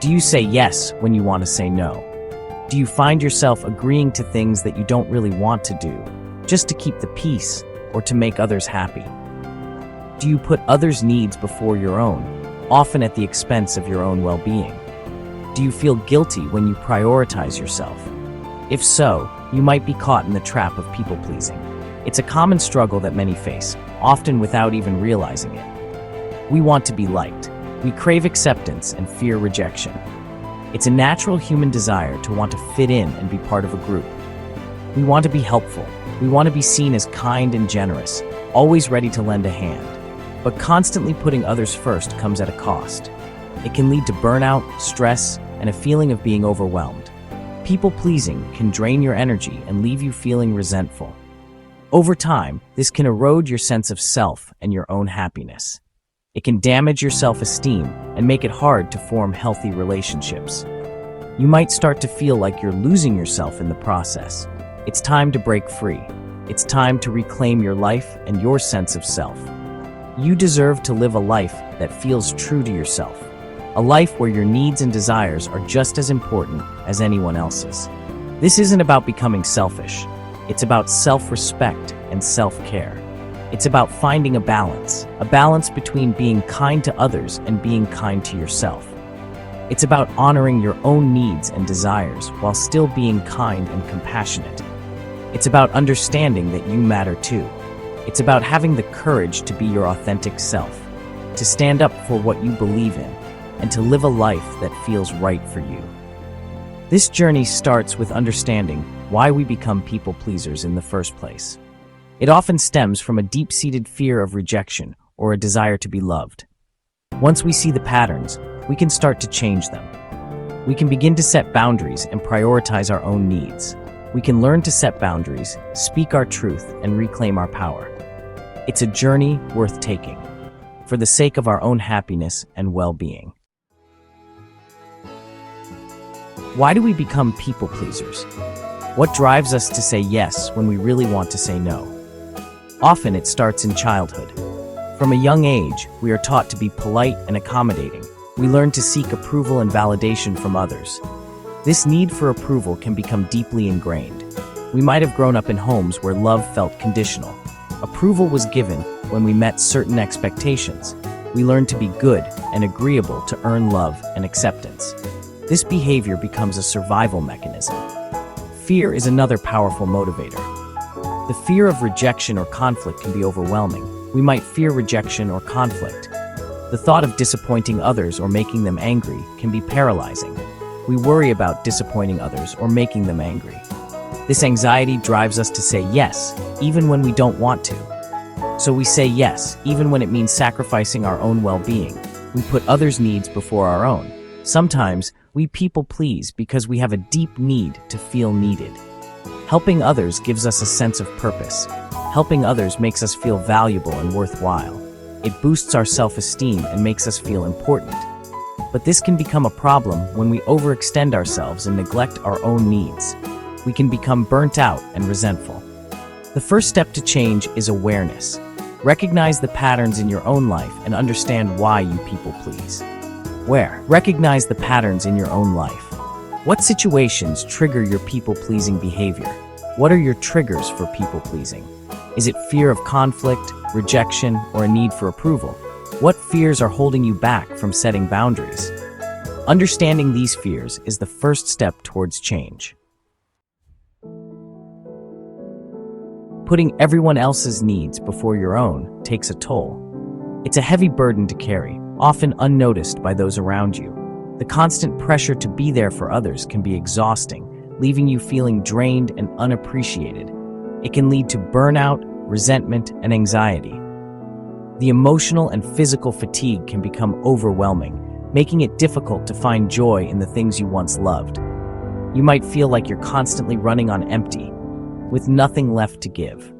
Do you say yes when you want to say no? Do you find yourself agreeing to things that you don't really want to do, just to keep the peace or to make others happy? Do you put others' needs before your own, often at the expense of your own well-being? Do you feel guilty when you prioritize yourself? If so, you might be caught in the trap of people-pleasing. It's a common struggle that many face, often without even realizing it. We want to be liked. We crave acceptance and fear rejection. It's a natural human desire to want to fit in and be part of a group. We want to be helpful. We want to be seen as kind and generous, always ready to lend a hand. But constantly putting others first comes at a cost. It can lead to burnout, stress, and a feeling of being overwhelmed. People-pleasing can drain your energy and leave you feeling resentful. Over time, this can erode your sense of self and your own happiness. It can damage your self-esteem and make it hard to form healthy relationships. You might start to feel like you're losing yourself in the process. It's time to break free. It's time to reclaim your life and your sense of self. You deserve to live a life that feels true to yourself. A life where your needs and desires are just as important as anyone else's. This isn't about becoming selfish. It's about self-respect and self-care. It's about finding a balance between being kind to others and being kind to yourself. It's about honoring your own needs and desires while still being kind and compassionate. It's about understanding that you matter too. It's about having the courage to be your authentic self, to stand up for what you believe in, and to live a life that feels right for you. This journey starts with understanding why we become people pleasers in the first place. It often stems from a deep-seated fear of rejection or a desire to be loved. Once we see the patterns, we can start to change them. We can begin to set boundaries and prioritize our own needs. We can learn to set boundaries, speak our truth, and reclaim our power. It's a journey worth taking, for the sake of our own happiness and well-being. Why do we become people pleasers? What drives us to say yes when we really want to say no? Often it starts in childhood. From a young age, we are taught to be polite and accommodating. We learn to seek approval and validation from others. This need for approval can become deeply ingrained. We might have grown up in homes where love felt conditional. Approval was given when we met certain expectations. We learned to be good and agreeable to earn love and acceptance. This behavior becomes a survival mechanism. Fear is another powerful motivator. The fear of rejection or conflict can be overwhelming. We might fear rejection or conflict. The thought of disappointing others or making them angry can be paralyzing. We worry about disappointing others or making them angry. This anxiety drives us to say yes, even when we don't want to. So we say yes, even when it means sacrificing our own well-being. We put others' needs before our own. Sometimes we people please because we have a deep need to feel needed. Helping others gives us a sense of purpose. Helping others makes us feel valuable and worthwhile. It boosts our self-esteem and makes us feel important. But this can become a problem when we overextend ourselves and neglect our own needs. We can become burnt out and resentful. The first step to change is awareness. Recognize the patterns in your own life and understand why you people please. Recognize the patterns in your own life. What situations trigger your people-pleasing behavior? What are your triggers for people-pleasing? Is it fear of conflict, rejection, or a need for approval? What fears are holding you back from setting boundaries? Understanding these fears is the first step towards change. Putting everyone else's needs before your own takes a toll. It's a heavy burden to carry, often unnoticed by those around you. The constant pressure to be there for others can be exhausting, leaving you feeling drained and unappreciated. It can lead to burnout, resentment, and anxiety. The emotional and physical fatigue can become overwhelming, making it difficult to find joy in the things you once loved. You might feel like you're constantly running on empty, with nothing left to give.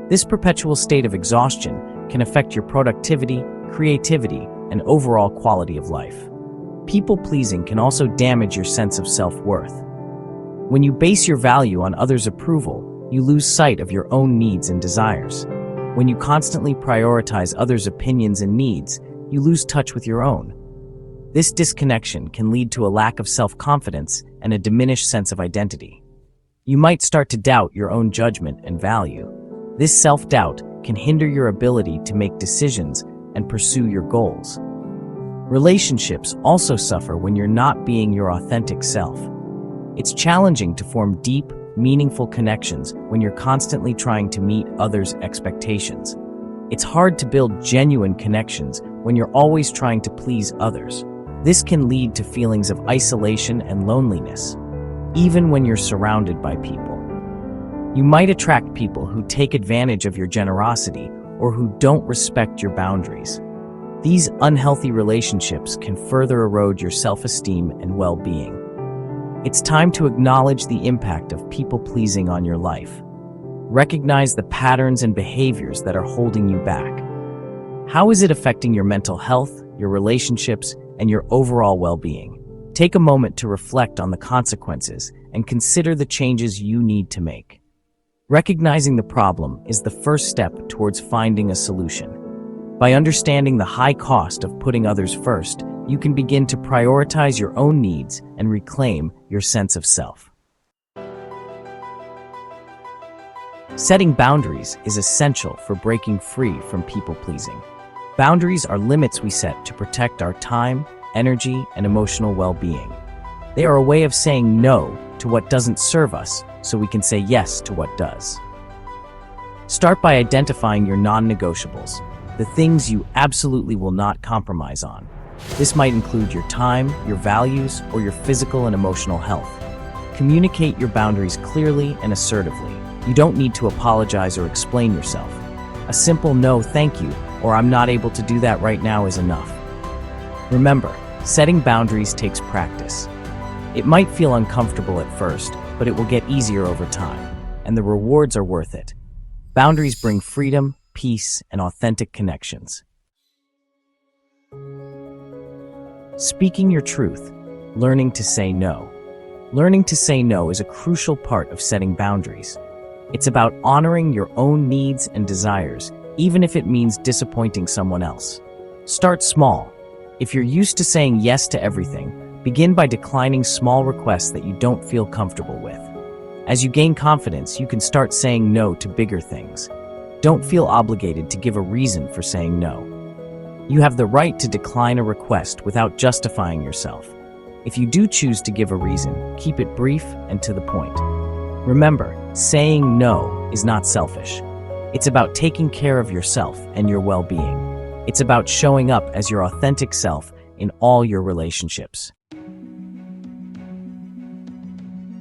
This perpetual state of exhaustion can affect your productivity, creativity, and overall quality of life. People-pleasing can also damage your sense of self-worth. When you base your value on others' approval, you lose sight of your own needs and desires. When you constantly prioritize others' opinions and needs, you lose touch with your own. This disconnection can lead to a lack of self-confidence and a diminished sense of identity. You might start to doubt your own judgment and value. This self-doubt can hinder your ability to make decisions and pursue your goals. Relationships also suffer when you're not being your authentic self. It's challenging to form deep, meaningful connections when you're constantly trying to meet others' expectations. It's hard to build genuine connections when you're always trying to please others. This can lead to feelings of isolation and loneliness, even when you're surrounded by people. You might attract people who take advantage of your generosity or who don't respect your boundaries. These unhealthy relationships can further erode your self-esteem and well-being. It's time to acknowledge the impact of people-pleasing on your life. Recognize the patterns and behaviors that are holding you back. How is it affecting your mental health, your relationships, and your overall well-being? Take a moment to reflect on the consequences and consider the changes you need to make. Recognizing the problem is the first step towards finding a solution. By understanding the high cost of putting others first, you can begin to prioritize your own needs and reclaim your sense of self. Setting boundaries is essential for breaking free from people-pleasing. Boundaries are limits we set to protect our time, energy, and emotional well-being. They are a way of saying no to what doesn't serve us so we can say yes to what does. Start by identifying your non-negotiables, the things you absolutely will not compromise on. This might include your time, your values, or your physical and emotional health. Communicate your boundaries clearly and assertively. You don't need to apologize or explain yourself. A simple no, thank you, or I'm not able to do that right now is enough. Remember, setting boundaries takes practice. It might feel uncomfortable at first, but it will get easier over time, and the rewards are worth it. Boundaries bring freedom, peace, and authentic connections. Speaking your truth, learning to say no. Learning to say no is a crucial part of setting boundaries. It's about honoring your own needs and desires, even if it means disappointing someone else. Start small. If you're used to saying yes to everything, begin by declining small requests that you don't feel comfortable with. As you gain confidence, you can start saying no to bigger things. Don't feel obligated to give a reason for saying no. You have the right to decline a request without justifying yourself. If you do choose to give a reason, keep it brief and to the point. Remember, saying no is not selfish. It's about taking care of yourself and your well-being. It's about showing up as your authentic self in all your relationships.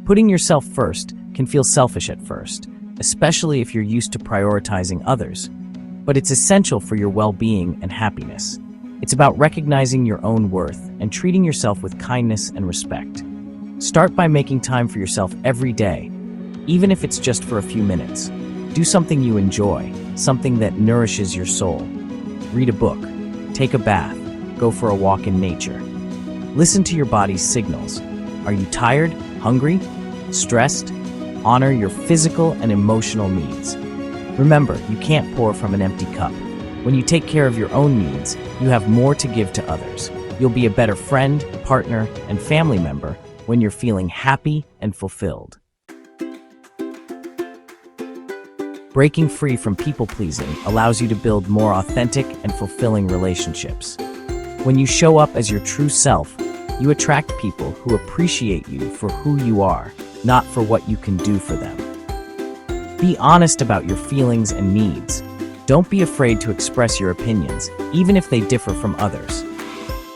Putting yourself first can feel selfish at first, especially if you're used to prioritizing others. But it's essential for your well-being and happiness. It's about recognizing your own worth and treating yourself with kindness and respect. Start by making time for yourself every day, even if it's just for a few minutes. Do something you enjoy, something that nourishes your soul. Read a book, take a bath, go for a walk in nature. Listen to your body's signals. Are you tired, hungry, stressed? Honor your physical and emotional needs. Remember, you can't pour from an empty cup. When you take care of your own needs, you have more to give to others. You'll be a better friend, partner, and family member when you're feeling happy and fulfilled. Breaking free from people-pleasing allows you to build more authentic and fulfilling relationships. When you show up as your true self, you attract people who appreciate you for who you are, not for what you can do for them. Be honest about your feelings and needs. Don't be afraid to express your opinions, even if they differ from others.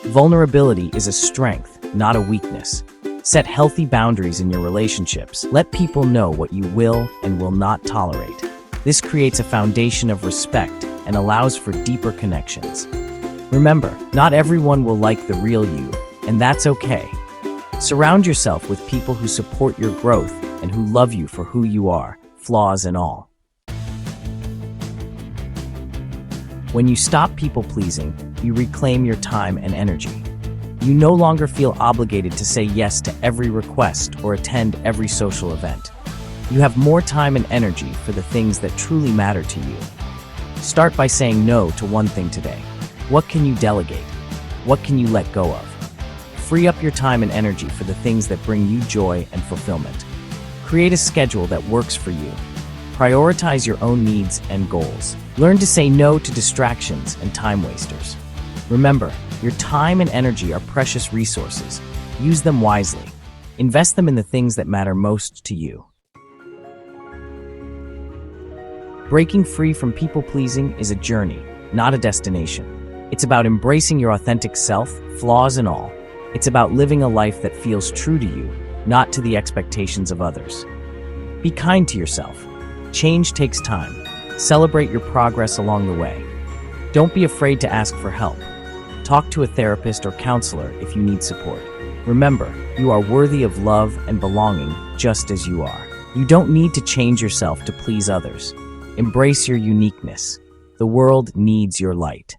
Vulnerability is a strength, not a weakness. Set healthy boundaries in your relationships. Let people know what you will and will not tolerate. This creates a foundation of respect and allows for deeper connections. Remember, not everyone will like the real you, and that's okay. Surround yourself with people who support your growth and who love you for who you are, flaws and all. When you stop people-pleasing, you reclaim your time and energy. You no longer feel obligated to say yes to every request or attend every social event. You have more time and energy for the things that truly matter to you. Start by saying no to one thing today. What can you delegate? What can you let go of? Free up your time and energy for the things that bring you joy and fulfillment. Create a schedule that works for you. Prioritize your own needs and goals. Learn to say no to distractions and time wasters. Remember, your time and energy are precious resources. Use them wisely. Invest them in the things that matter most to you. Breaking free from people-pleasing is a journey, not a destination. It's about embracing your authentic self, flaws and all. It's about living a life that feels true to you, not to the expectations of others. Be kind to yourself. Change takes time. Celebrate your progress along the way. Don't be afraid to ask for help. Talk to a therapist or counselor if you need support. Remember, you are worthy of love and belonging just as you are. You don't need to change yourself to please others. Embrace your uniqueness. The world needs your light.